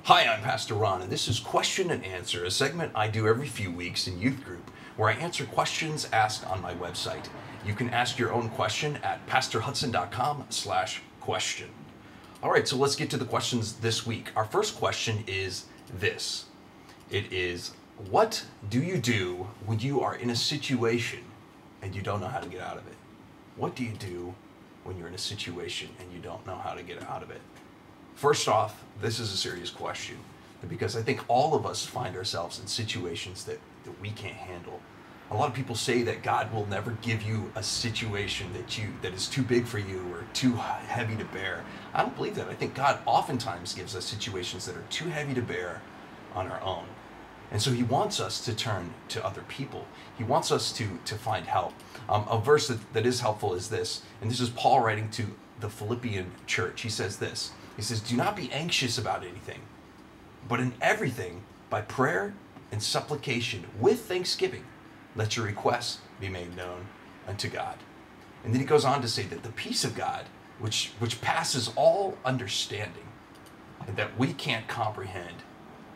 Hi, I'm Pastor Ron, and this is Question and Answer, a segment I do every few weeks in youth group where I answer questions asked on my website. You can ask your own question at pastorhudson.com/question. All right, so let's get to the questions this week. Our first question is this. It is, what do you do when you are in a situation and you don't know how to get out of it? What do you do when you're in a situation and you don't know how to get out of it? First off, this is a serious question because I think all of us find ourselves in situations that we can't handle. A lot of people say that God will never give you a situation that is too big for you or too heavy to bear. I don't believe that. I think God oftentimes gives us situations that are too heavy to bear on our own. And so he wants us to turn to other people. He wants us to find help. A verse that is helpful is this, and this is Paul writing to the Philippian church. He says this. He says, "Do not be anxious about anything, but in everything, by prayer and supplication, with thanksgiving, let your requests be made known unto God." And then he goes on to say that the peace of God, which passes all understanding, and that we can't comprehend,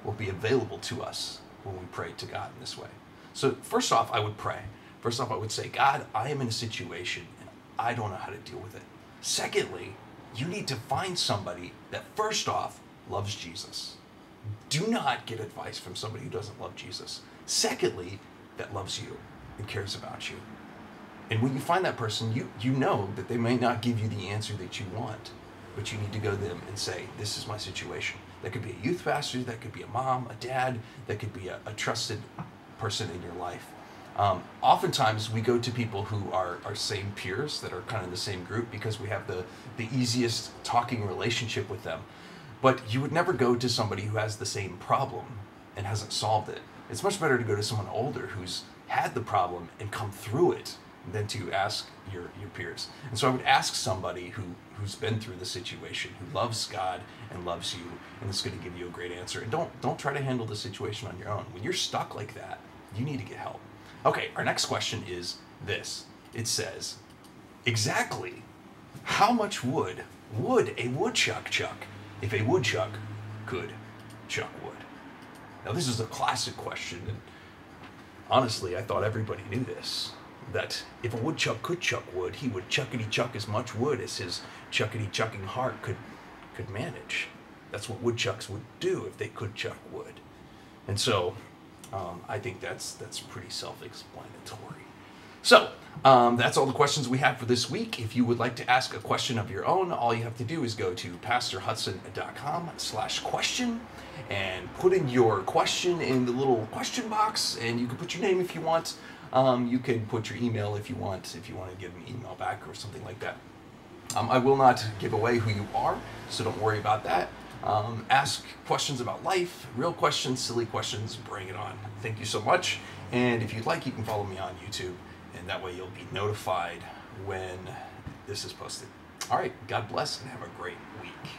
will be available to us when we pray to God in this way. So first off, I would pray. First off, I would say, God, I am in a situation and I don't know how to deal with it. Secondly, you need to find somebody that, first off, loves Jesus. Do not get advice from somebody who doesn't love Jesus. Secondly, that loves you and cares about you. And when you find that person, you know that they may not give you the answer that you want, but you need to go to them and say, this is my situation. That could be a youth pastor, that could be a mom, a dad, that could be a trusted person in your life. Oftentimes we go to people who are our same peers, that are kind of in the same group, because we have the easiest talking relationship with them. But you would never go to somebody who has the same problem and hasn't solved it. It's much better to go to someone older who's had the problem and come through it than to ask your peers. And so I would ask somebody who's been through the situation, who loves God and loves you, and is going to give you a great answer. And don't try to handle the situation on your own. When you're stuck like that, you need to get help. Okay, our next question is this. It says, exactly how much wood would a woodchuck chuck if a woodchuck could chuck wood? Now, this is a classic question, and honestly, I thought everybody knew this, that if a woodchuck could chuck wood, he would chuckity-chuck as much wood as his chuckity-chucking heart could manage. That's what woodchucks would do if they could chuck wood. And so, I think that's pretty self-explanatory. So, that's all the questions we have for this week. If you would like to ask a question of your own, all you have to do is go to pastorhudson.com/question and put in your question in the little question box, and you can put your name if you want. You can put your email if you want to get an email back or something like that. I will not give away who you are, so don't worry about that. Ask questions about life, real questions, silly questions, bring it on. Thank you so much. And if you'd like, you can follow me on YouTube, and that way you'll be notified when this is posted. All right, God bless and have a great week.